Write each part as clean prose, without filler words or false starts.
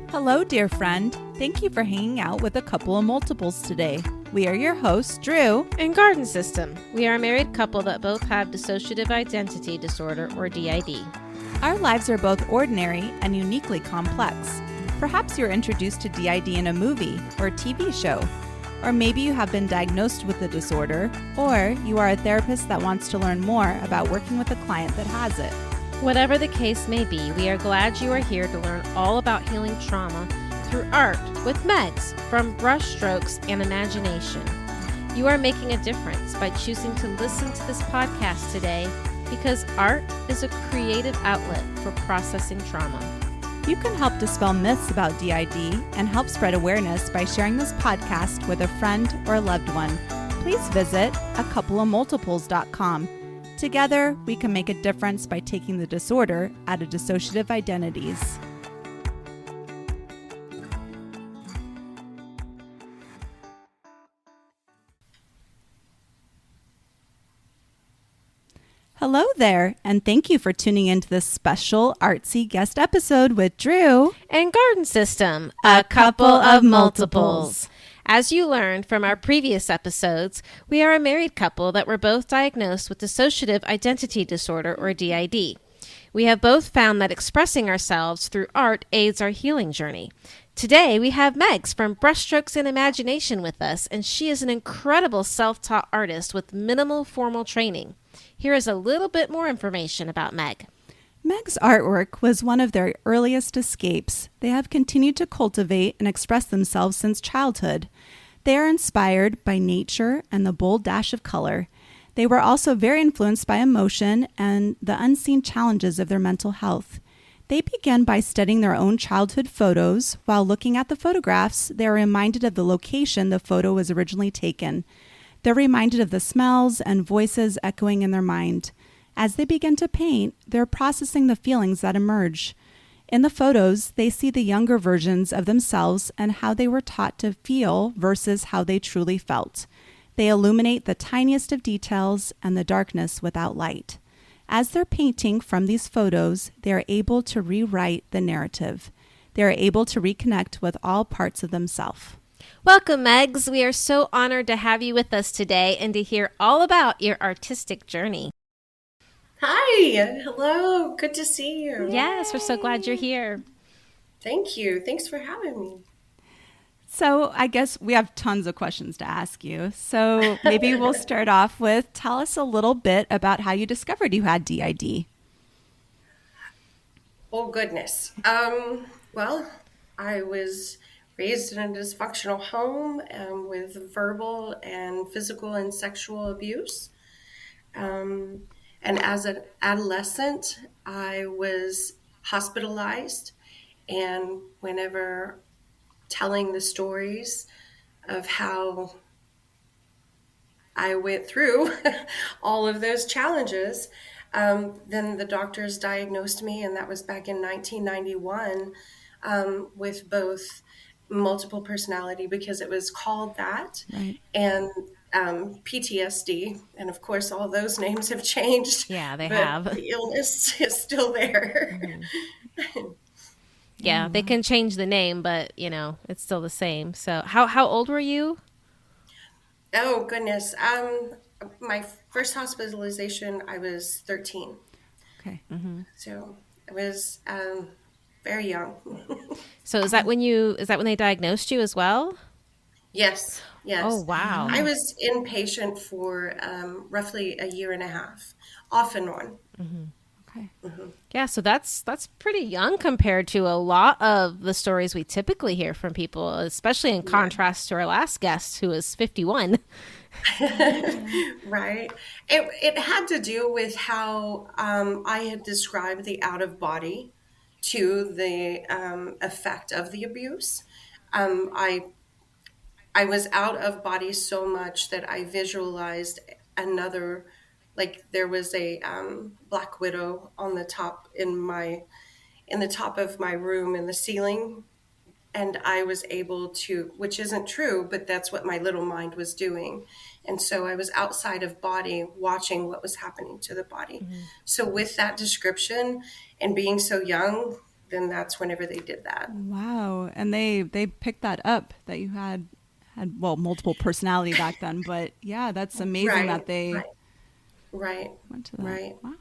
Hello, dear friend. Thank you for hanging out with a couple of multiples today. We are your hosts, Drew and Garden System. We are a married couple that both have Dissociative Identity Disorder, or DID. Our lives are both ordinary and uniquely complex. Perhaps you're introduced to DID in a movie or TV show. Or maybe you have been diagnosed with the disorder, or you are a therapist that wants to learn more about working with a client that has it. Whatever the case may be, we are glad you are here to learn all about healing trauma through art with Megs from Brushstrokes Imagination. You are making a difference by choosing to listen to this podcast today because art is a creative outlet for processing trauma. You can help dispel myths about DID and help spread awareness by sharing this podcast with a friend or a loved one. Please visit acoupleofmultiples.com. Together, we can make a difference by taking the disorder out of dissociative identities. Hello there, and thank you for tuning into this special artsy guest episode with Drew and Garden System, a couple of multiples. As you learned from our previous episodes, we are a married couple that were both diagnosed with Dissociative Identity Disorder, or DID. We have both found that expressing ourselves through art aids our healing journey. Today, we have Megs from Brushstrokes Imagination with us, and she is an incredible self-taught artist with minimal formal training. Here is a little bit more information about Meg. Meg's artwork was one of their earliest escapes. They have continued to cultivate and express themselves since childhood. They are inspired by nature and the bold dash of color. They were also very influenced by emotion and the unseen challenges of their mental health. They began by studying their own childhood photos. While looking at the photographs, they are reminded of the location the photo was originally taken. They're reminded of the smells and voices echoing in their mind. As they begin to paint, they're processing the feelings that emerge. In the photos, they see the younger versions of themselves and how they were taught to feel versus how they truly felt. They illuminate the tiniest of details and the darkness without light. As they're painting from these photos, they are able to rewrite the narrative. They are able to reconnect with all parts of themselves. Welcome, Megs. We are so honored to have you with us today and to hear all about your artistic journey. Hi. Hello. Good to see you. Yes, we're so glad you're here. Thank you. Thanks for having me. So I guess we have tons of questions to ask you. So maybe we'll start off with, tell us a little bit about how you discovered you had DID. Oh, goodness. Well, I was raised in a dysfunctional home with verbal and physical and sexual abuse. And as an adolescent, I was hospitalized, and whenever telling the stories of how I went through all of those challenges, then the doctors diagnosed me, and that was back in 1991, with both multiple personality, because it was called that, right, and PTSD, and of course all those names have changed. Yeah, they but have. The illness is still there. Mm-hmm. Yeah, they can change the name, but it's still the same. So how old were you? Oh goodness. My first hospitalization, I was 13. Okay. Mm-hmm. So I was very young. So is that when they diagnosed you as well? Yes. Oh, wow. I was inpatient for roughly a year and a half, off and on. Mm-hmm. Okay. Mm-hmm. Yeah, so that's pretty young compared to a lot of the stories we typically hear from people, especially in contrast to our last guest, who was 51. Right. It had to do with how I had described the out of body to the effect of the abuse. I was out of body so much that I visualized another, like there was a black widow on the top in the top of my room in the ceiling, and I was able to, which isn't true, but that's what my little mind was doing. And so I was outside of body watching what was happening to the body. Mm-hmm. So with that description and being so young, then that's whenever they did that. Wow. And they picked that up that you had well, multiple personality back then, but yeah, that's amazing that Right, they right, went to that. right. Wow.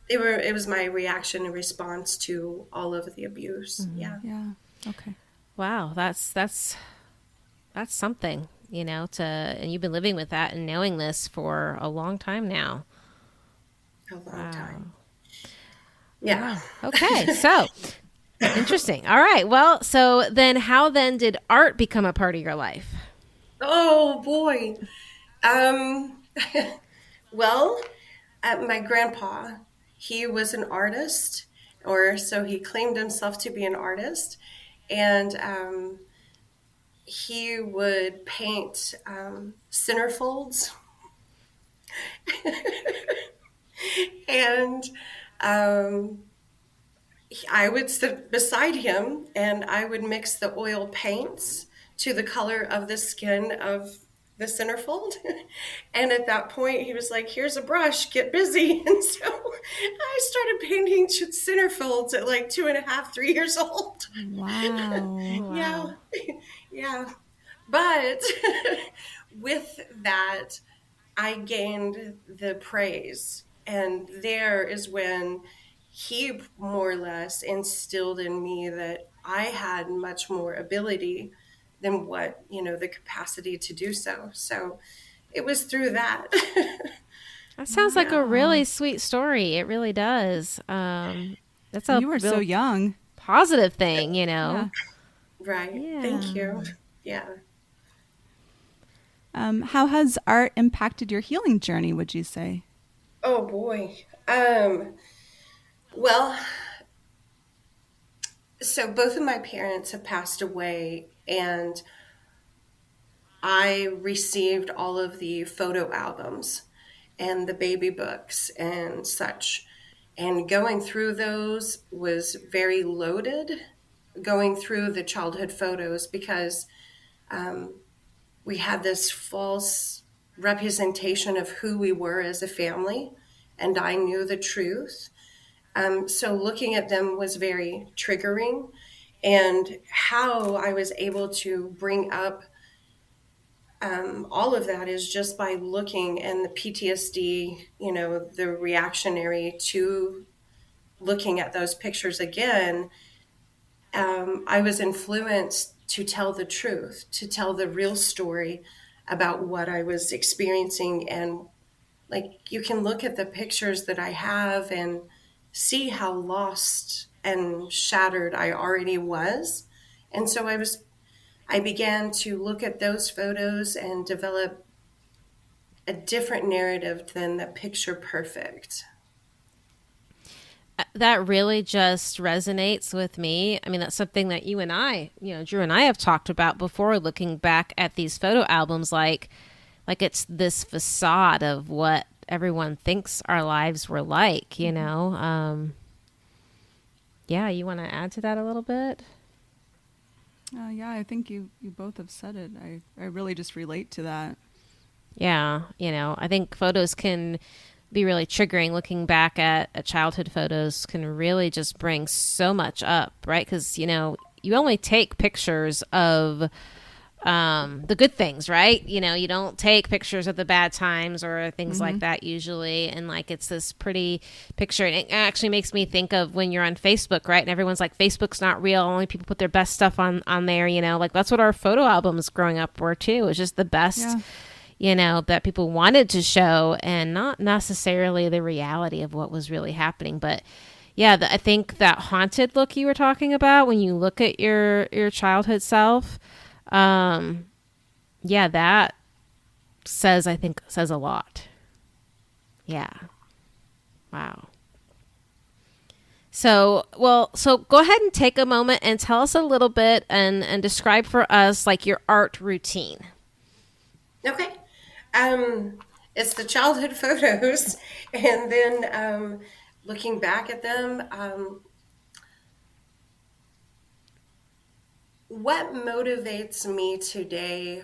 It was my reaction and response to all of the abuse. Yeah. Yeah. Okay. Wow, that's something, and you've been living with that and knowing this for a long time now. A long Wow. time. Yeah. Wow. Okay. So interesting. All right. Well, so then how then did art become a part of your life? Oh boy. Um, well, my grandpa, he was an artist, or so he claimed himself to be an artist, and he would paint centerfolds, and um, I would sit beside him, and I would mix the oil paints to the color of the skin of the centerfold. And at that point, he was like, "Here's a brush, get busy." And so I started painting centerfolds at like 2.5, 3 years old. Wow. Yeah, Wow. yeah. But with that, I gained the praise. And there is when he more or less instilled in me that I had much more ability than what, the capacity to do so. So it was through that. That sounds like a really sweet story. It really does. That's And a you were so real young. positive thing, Yeah. Right. Yeah. Thank you. Yeah. How has art impacted your healing journey, would you say? Oh boy. Well, so both of my parents have passed away, and I received all of the photo albums and the baby books and such. And going through those was very loaded, going through the childhood photos, because we had this false representation of who we were as a family, and I knew the truth. So looking at them was very triggering, and how I was able to bring up all of that is just by looking, and the PTSD, the reactionary to looking at those pictures again. I was influenced to tell the truth, to tell the real story about what I was experiencing. And like, you can look at the pictures that I have and see how lost and shattered I already was. And so I began to look at those photos and develop a different narrative than the picture perfect. That really just resonates with me. I mean, that's something that you and I, Drew and I have talked about before, looking back at these photo albums, like it's this facade of what everyone thinks our lives were like, Yeah, you want to add to that a little bit? Yeah, I think you both have said it. I really just relate to that. Yeah, I think photos can be really triggering. Looking back at childhood photos can really just bring so much up, right? Because, you only take pictures of the good things, right? You don't take pictures of the bad times or things like that usually. And like, it's this pretty picture. And it actually makes me think of when you're on Facebook, right? And everyone's like, Facebook's not real. Only people put their best stuff on there, like that's what our photo albums growing up were too. It's just the best, that people wanted to show, and not necessarily the reality of what was really happening. But yeah, I think that haunted look you were talking about, when you look at your childhood self, that I think says a lot. Yeah. Wow. So go ahead and take a moment and tell us a little bit and describe for us like your art routine. Okay. It's the childhood photos, and then looking back at them, what motivates me today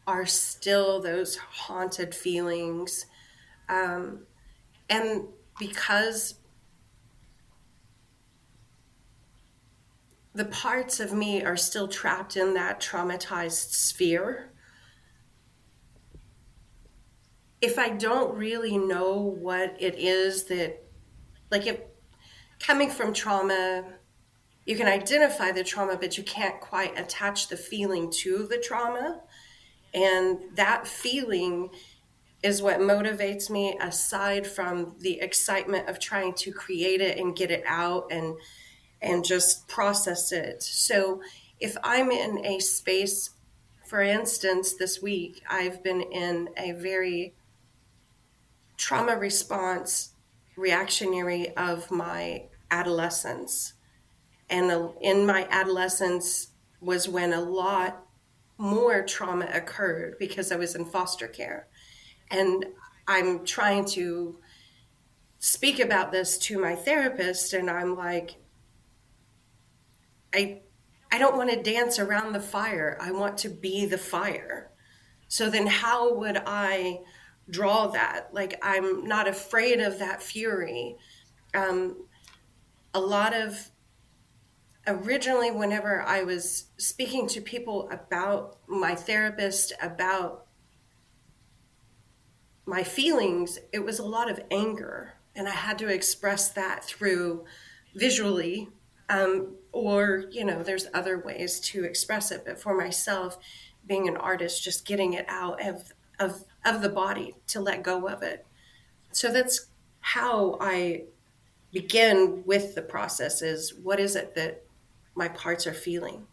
are still those haunted feelings. And because the parts of me are still trapped in that traumatized sphere. If I don't really know what it is that, like, if coming from trauma, you can identify the trauma, but you can't quite attach the feeling to the trauma. And that feeling is what motivates me, aside from the excitement of trying to create it and get it out and just process it. So if I'm in a space, for instance, this week, I've been in a very trauma response reactionary of my adolescence. And in my adolescence was when a lot more trauma occurred because I was in foster care. And I'm trying to speak about this to my therapist, and I'm like, I I don't want to dance around the fire. I want to be the fire. So then how would I draw that? Like, I'm not afraid of that fury. Um, a lot of originally, whenever I was speaking to people about my therapist, about my feelings, it was a lot of anger. And I had to express that through visually, or, there's other ways to express it. But for myself, being an artist, just getting it out of the body to let go of it. So that's how I begin with the process, is what is it that my parts are feeling?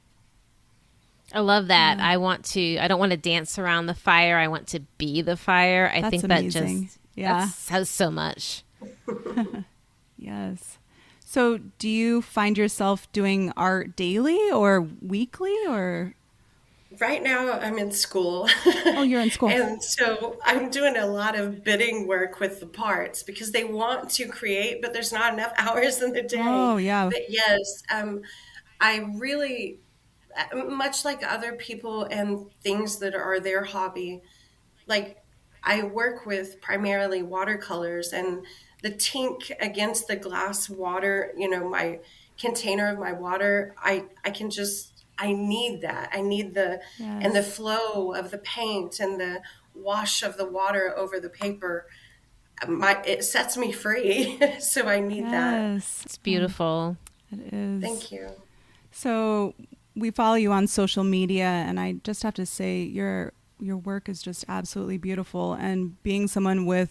I love that. Yeah. I don't want to dance around the fire. I want to be the fire. I That's think amazing. that just Yeah. that says so much. Yes. So do you find yourself doing art daily or weekly or? Right now, I'm in school. Oh, you're in school. And so I'm doing a lot of bidding work with the parts because they want to create, but there's not enough hours in the day. Oh, yeah. But yes, I really, much like other people and things that are their hobby, like, I work with primarily watercolors, and the tink against the glass water, my container of my water, I can just, I need that. I need and the Yes. flow of the paint and the wash of the water over the paper. It sets me free. So I need that. Yes. It's beautiful. It is. Thank you. So we follow you on social media, and I just have to say your work is just absolutely beautiful. And being someone that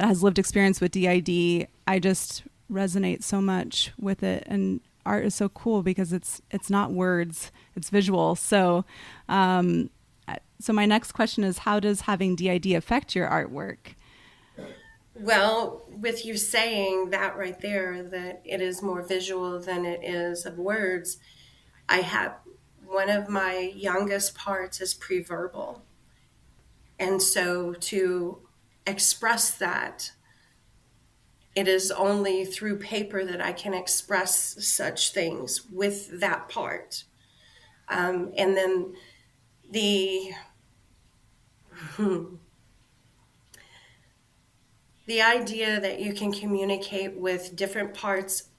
has lived experience with DID, I just resonate so much with it. And art is so cool because it's not words, it's visual. So, so my next question is, how does having DID affect your artwork? Well, with you saying that right there, that it is more visual than it is of words, I have one of my youngest parts is pre-verbal. And so to express that, it is only through paper that I can express such things with that part. And then the the idea that you can communicate with different parts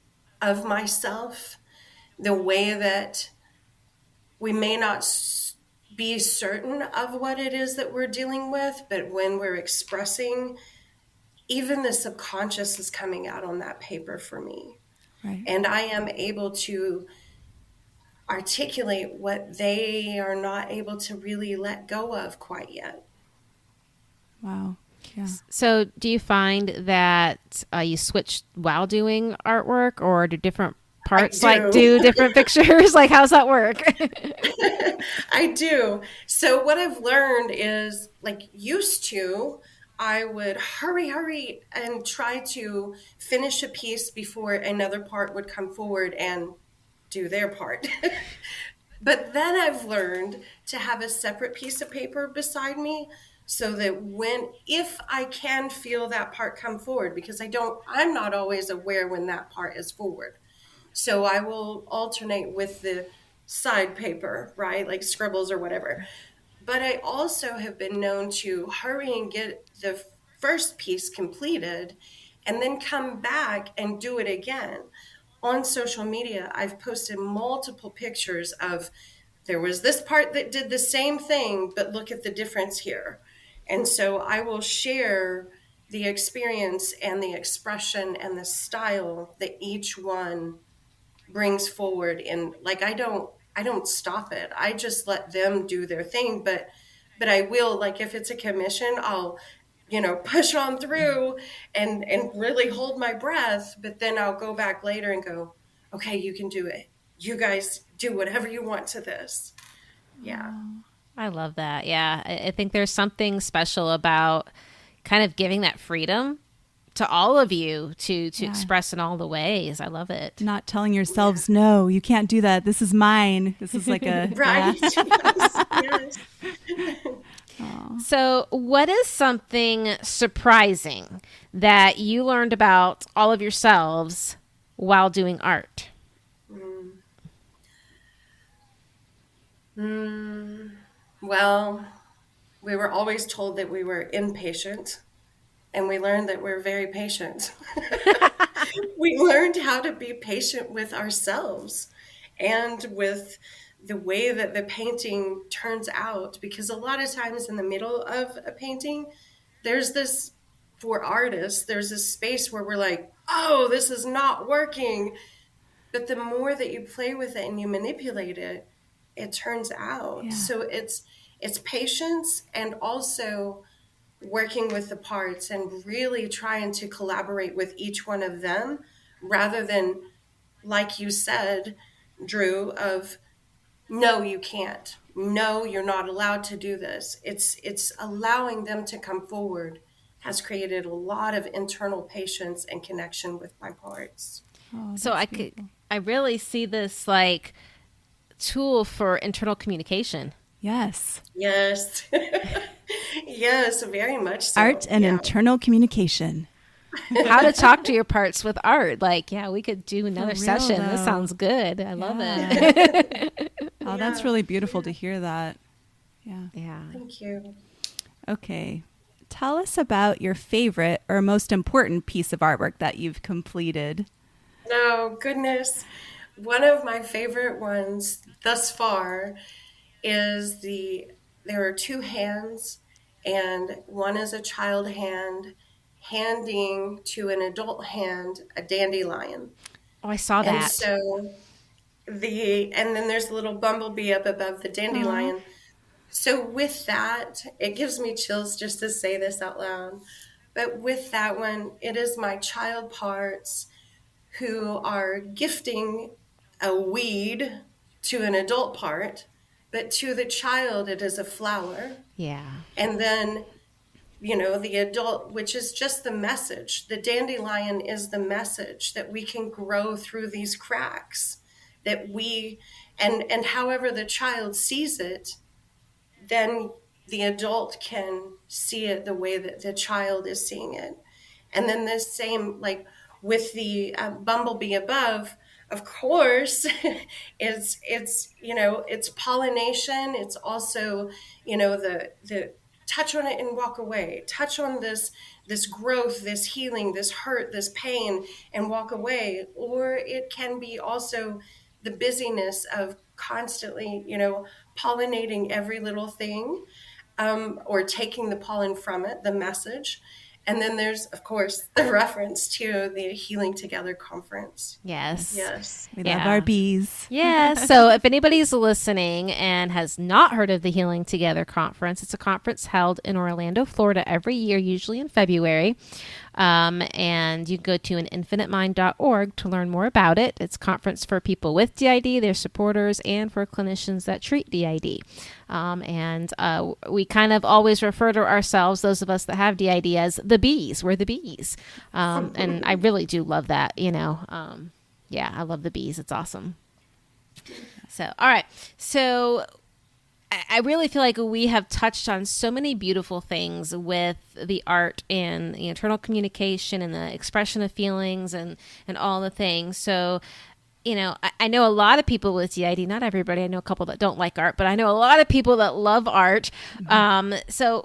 of myself, the way that we may not be certain of what it is that we're dealing with, but when we're expressing, even the subconscious is coming out on that paper for me. Right. And I am able to articulate what they are not able to really let go of quite yet. Wow. Yeah. So, do you find that you switch while doing artwork, or do different parts do different pictures? Like, how's that work? I do. So what I've learned is, like, used to, I would hurry, and try to finish a piece before another part would come forward and do their part. But then I've learned to have a separate piece of paper beside me, so that if I can feel that part come forward, because I'm not always aware when that part is forward. So I will alternate with the side paper, right? Like scribbles or whatever. But I also have been known to hurry and get the first piece completed and then come back and do it again. on social media, I've posted multiple pictures of there was this part that did the same thing, but look at the difference here. And so I will share the experience and the expression and the style that each one brings forward. And like, I don't stop it. I just let them do their thing. But I will, like, if it's a commission, I'll, push on through and really hold my breath. But then I'll go back later and go, okay, you can do it. You guys do whatever you want to this. Yeah. I love that. Yeah. I think there's something special about kind of giving that freedom to all of you to express in all the ways. I love it. Not telling yourselves, no, you can't do that. This is mine. This is like a... Right. Yes. So what is something surprising that you learned about all of yourselves while doing art? Well, we were always told that we were impatient, and we learned that we're very patient. We learned how to be patient with ourselves and with the way that the painting turns out, because a lot of times in the middle of a painting, there's this, for artists, there's this space where we're like, oh, this is not working. But the more that you play with it and you manipulate it, it turns out. Yeah. So it's patience, and also working with the parts and really trying to collaborate with each one of them, rather than, like you said, Drew, of no, you can't. No, you're not allowed to do this. It's allowing them to come forward has created a lot of internal patience and connection with my parts. Oh, So that's beautiful. I really see this like tool for internal communication. Yes. Yes. Yes, very much so. Art and Yeah. internal communication. How to talk to your parts with art. Like, yeah, we could do another real, session. This though. sounds good. I love Yeah. it. Oh, that's really beautiful to hear that. Yeah. Yeah. Thank you. Okay. Tell us about your favorite or most important piece of artwork that you've completed. Oh, goodness. One of my favorite ones thus far is there are two hands, and one is a child hand handing to an adult hand a dandelion. Oh, I saw And that. so and then there's a little bumblebee up above the dandelion. So with that, it gives me chills just to say this out loud. But with that one, it is my child parts who are gifting a weed to an adult part, but to the child, it is a flower. Yeah. And then, the adult, which is just the message. The dandelion is the message that we can grow through these cracks, that and however the child sees it, then the adult can see it the way that the child is seeing it. And then the same, like with the bumblebee above, of course, it's pollination. It's also, the touch on it and walk away. Touch on this growth, this healing, this hurt, this pain, and walk away. Or it can be also the busyness of constantly, pollinating every little thing, or taking the pollen from it, the message. And then there's, of course, the reference to the Healing Together conference. Yes. Yes. We love our bees. Yeah. So if anybody's listening and has not heard of the Healing Together conference, it's a conference held in Orlando, Florida every year, usually in February. And you can go to aninfinitemind.org to learn more about it. It's a conference for people with DID, their supporters, and for clinicians that treat DID. We kind of always refer to ourselves, those of us that have DID, as the bees. We're the bees. And I really do love that, yeah, I love the bees. It's awesome. So, all right. So I really feel like we have touched on so many beautiful things with the art and the internal communication and the expression of feelings and all the things. So I know a lot of people with DID, not everybody. I know a couple that don't like art, but I know a lot of people that love art. So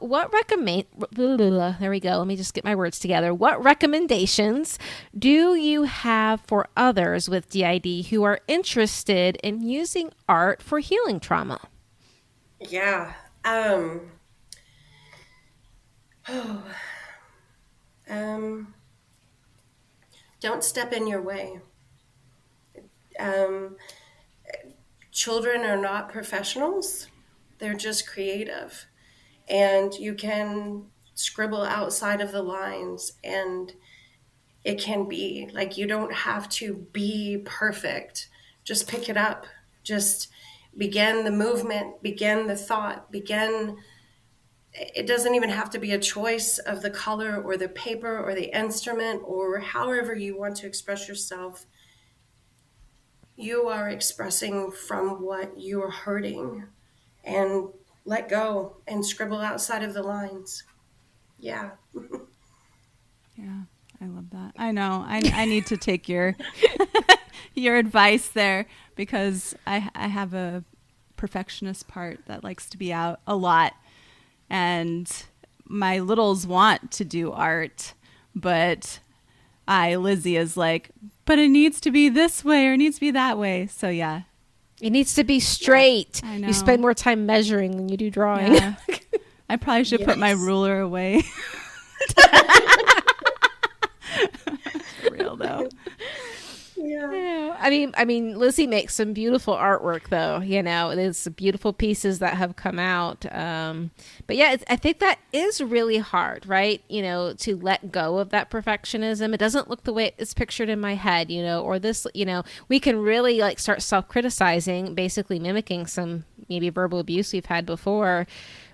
there we go. Let me just get my words together. What recommendations do you have for others with DID who are interested in using art for healing trauma? Yeah. Um, don't step in your way. Um, Children are not professionals. They're just creative. And you can scribble outside of the lines, and it can be like, you don't have to be perfect. Just pick it up. Just begin the movement, begin the thought, begin. It doesn't even have to be a choice of the color or the paper or the instrument or however you want to express yourself. You are expressing from what you are hurting, and let go and scribble outside of the lines. Yeah. Yeah, I love that. I know. I need to take your your advice there, because I have a perfectionist part that likes to be out a lot, and my littles want to do art, but Lizzie is like, but it needs to be this way or it needs to be that way. So yeah. It needs to be straight. I know. You spend more time measuring than you do drawing. Yeah. I probably should put my ruler away. For real though. Yeah. I mean, Lizzie makes some beautiful artwork, though. There's beautiful pieces that have come out. But yeah, I think that is really hard, right? To let go of that perfectionism. It doesn't look the way it's pictured in my head, or this. We can really like start self-criticizing, basically mimicking some maybe verbal abuse we've had before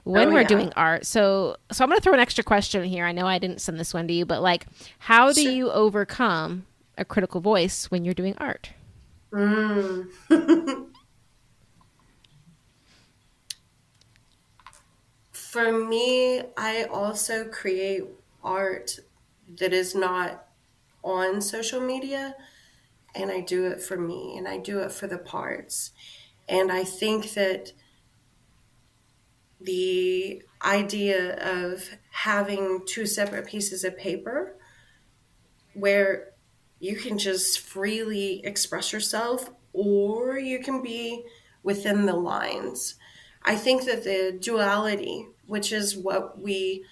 when we're doing art. So I'm going to throw an extra question here. I know I didn't send this one to you, but like, how do you overcome a critical voice when you're doing art? For me, I also create art that is not on social media, and I do it for me, and I do it for the parts. And I think that the idea of having two separate pieces of paper where you can just freely express yourself, or you can be within the lines. I think that the duality, which is what we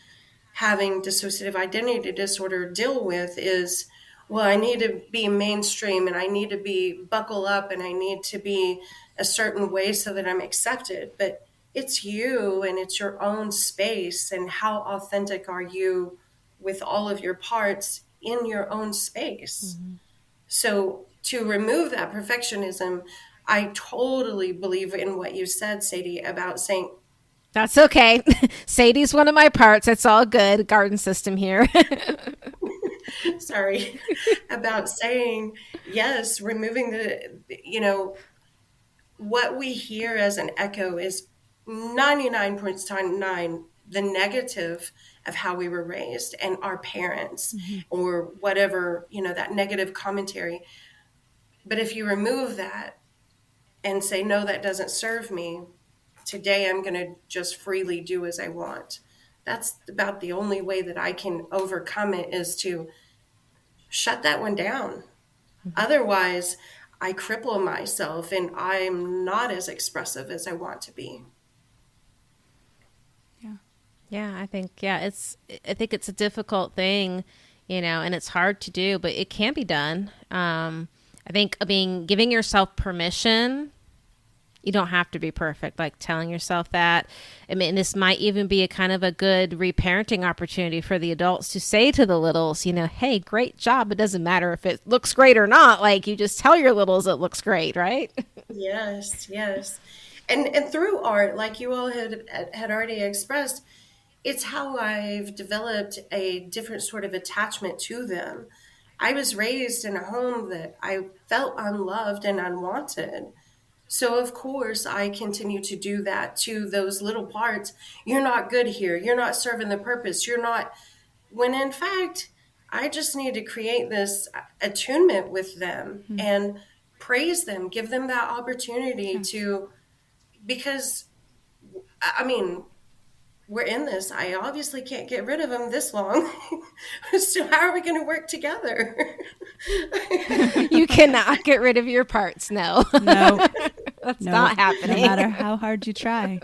having dissociative identity disorder deal with, is, well, I need to be mainstream and I need to be buckle up and I need to be a certain way so that I'm accepted. But it's you and it's your own space, and how authentic are you with all of your parts in your own space. So to remove that perfectionism, I totally believe in what you said, Sadie, about saying, that's okay. Sadie's one of my parts. It's all good. Garden system here. Sorry, about saying, yes, removing what we hear as an echo is 99.9 the negative of how we were raised and our parents, or whatever, that negative commentary. But if you remove that and say, no, that doesn't serve me, today I'm going to just freely do as I want. That's about the only way that I can overcome it, is to shut that one down. Otherwise, I cripple myself and I'm not as expressive as I want to be. Yeah, I think it's a difficult thing, and it's hard to do, but it can be done. I think giving yourself permission. You don't have to be perfect, like telling yourself that. I mean, this might even be a kind of a good reparenting opportunity for the adults to say to the littles, hey, great job. It doesn't matter if it looks great or not. Like, you just tell your littles it looks great, right? Yes. And through art, like you all had already expressed, it's how I've developed a different sort of attachment to them. I was raised in a home that I felt unloved and unwanted. So, of course, I continue to do that to those little parts. You're not good here. You're not serving the purpose. You're not, when in fact, I just need to create this attunement with them and praise them, give them that opportunity to, because I mean, we're in this. I obviously can't get rid of them this long. So how are we going to work together? You cannot get rid of your parts. No. No, That's no, not happening. No matter how hard you try.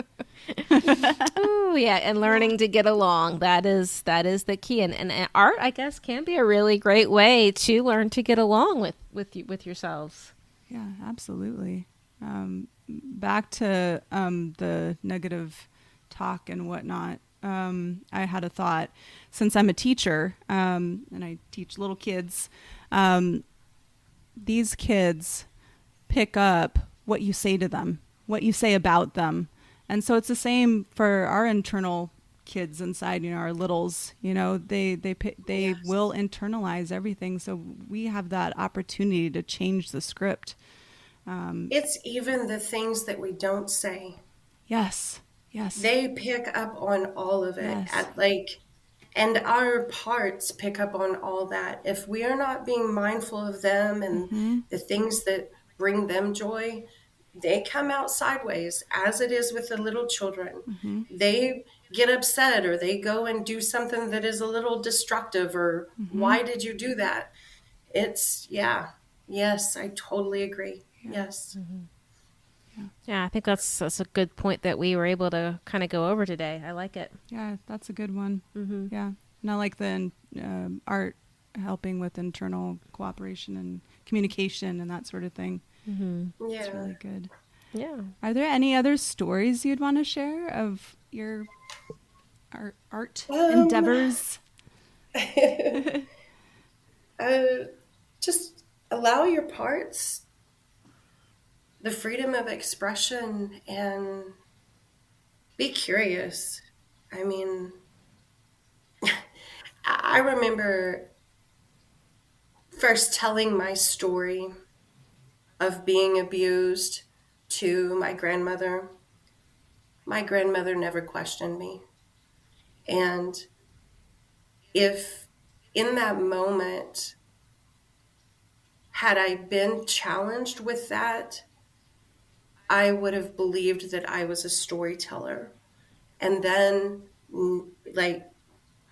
Oh yeah, and learning to get along. That is the key. And art, I guess, can be a really great way to learn to get along with yourselves. Yeah, absolutely. Back to the negative talk and whatnot. I had a thought, since I'm a teacher and I teach little kids, these kids pick up what you say to them, what you say about them. And so it's the same for our internal kids inside, our littles, they Yes. will internalize everything. So we have that opportunity to change the script. It's even the things that we don't say. Yes. They pick up on all of it Yes. and our parts pick up on all that. If we are not being mindful of them and Mm-hmm. the things that bring them joy, they come out sideways, as it is with the little children. Mm-hmm. They get upset or they go and do something that is a little destructive, or Mm-hmm. why did you do that? Yeah. Yes, I totally agree. Yeah. Yes. Yeah, I think that's a good point that we were able to kind of go over today. I like it. Yeah, that's a good one. Mm-hmm. Yeah. And I like the art helping with internal cooperation and communication and that sort of thing. Mm-hmm. It's Yeah. really good. Yeah. Are there any other stories you'd want to share of your art endeavors? Just allow your parts the freedom of expression and be curious. I mean, I remember first telling my story of being abused to my grandmother. My grandmother never questioned me. And if in that moment, had I been challenged with that, I would have believed that I was a storyteller. And then, like,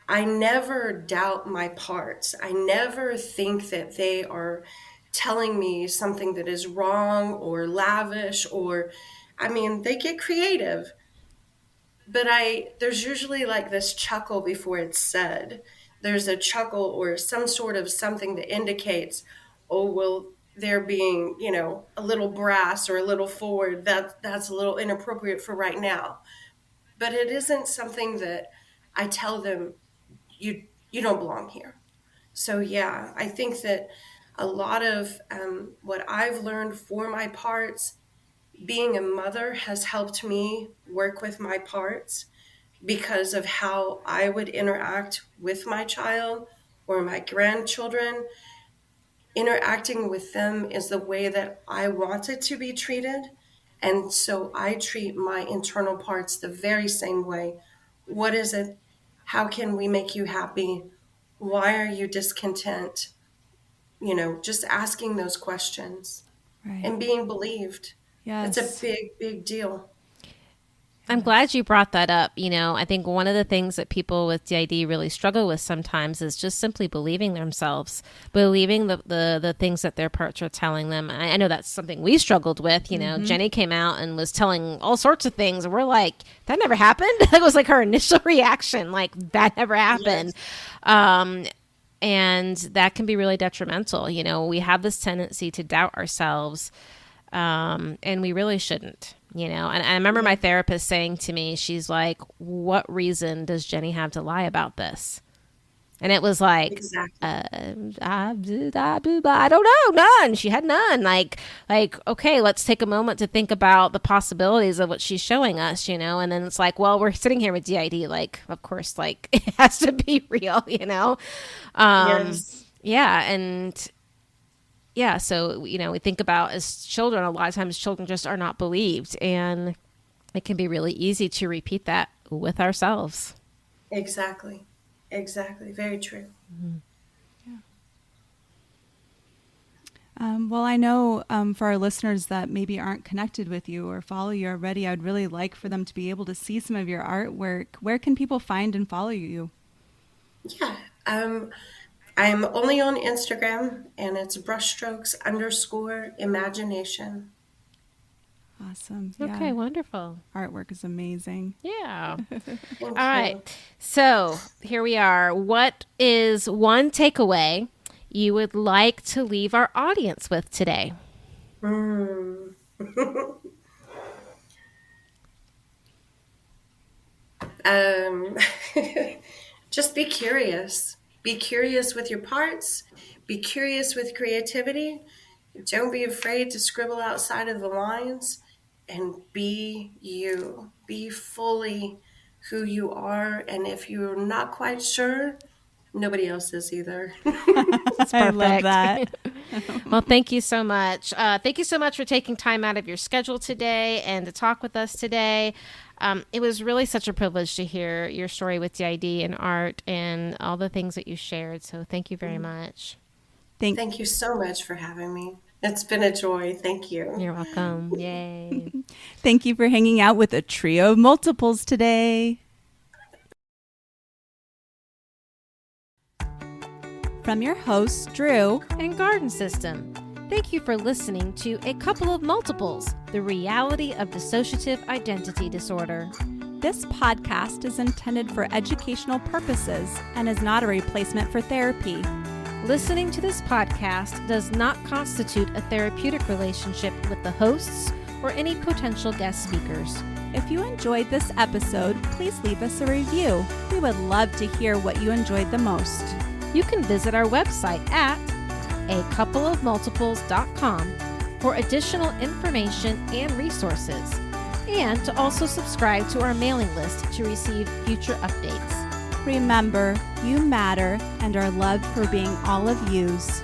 I never doubt my parts. I never think that they are telling me something that is wrong or lavish, or, I mean, they get creative. But there's usually like this chuckle before it's said. There's a chuckle or some sort of something that indicates, oh, well, they're being, a little brass or a little forward. That's a little inappropriate for right now. But it isn't something that I tell them, you don't belong here. So yeah, I think that a lot of what I've learned for my parts, being a mother has helped me work with my parts because of how I would interact with my child or my grandchildren. Interacting with them is the way that I wanted to be treated. And so I treat my internal parts the very same way. What is it? How can we make you happy? Why are you discontent? Just asking those questions Right. and being believed. It's a Yes. big, big deal. I'm glad you brought that up. I think one of the things that people with DID really struggle with sometimes is just simply believing themselves, believing the things that their parts are telling them. I know that's something we struggled with. Jenny came out and was telling all sorts of things, and we're like, that never happened. That was like her initial reaction, like that never happened. Yes. And that can be really detrimental. We have this tendency to doubt ourselves, and we really shouldn't. And I remember my therapist saying to me, she's like, what reason does Jenny have to lie about this? And it was like, Exactly. I don't know, none. She had none. Like, okay, let's take a moment to think about the possibilities of what she's showing us, and then it's like, well, we're sitting here with DID, like, of course, like it has to be real, Yes. Yeah. And yeah, so, we think about as children, a lot of times children just are not believed, and it can be really easy to repeat that with ourselves. Exactly. Exactly. Very true. Well, I know for our listeners that maybe aren't connected with you or follow you already, I'd really like for them to be able to see some of your artwork. Where can people find and follow you? Yeah. I'm only on Instagram, and it's brushstrokes_imagination. Awesome. Okay, Yeah. wonderful. Artwork is amazing. Yeah. Thank All right. So here we are. What is one takeaway you would like to leave our audience with today? you. Um, just be curious. Be curious with your parts. Be curious with creativity. Don't be afraid to scribble outside of the lines, and be you. Be fully who you are. And if you're not quite sure, nobody else is either. That's I perfect. love that. Well, thank you so much. Thank you so much for taking time out of your schedule today and to talk with us today. It was really such a privilege to hear your story with DID and art and all the things that you shared. So thank you very much. Thank you so much for having me. It's been a joy. Thank you. You're welcome. Yay. Thank you for hanging out with a trio of multiples today. From your hosts, Drew And Garden System. Thank you for listening to A Couple of Multiples, the reality of dissociative identity disorder. This podcast is intended for educational purposes and is not a replacement for therapy. Listening to this podcast does not constitute a therapeutic relationship with the hosts or any potential guest speakers. If you enjoyed this episode, please leave us a review. We would love to hear what you enjoyed the most. You can visit our website at acoupleofmultiples.com for additional information and resources, and to also subscribe to our mailing list to receive future updates. Remember, you matter and are loved for being all of yous.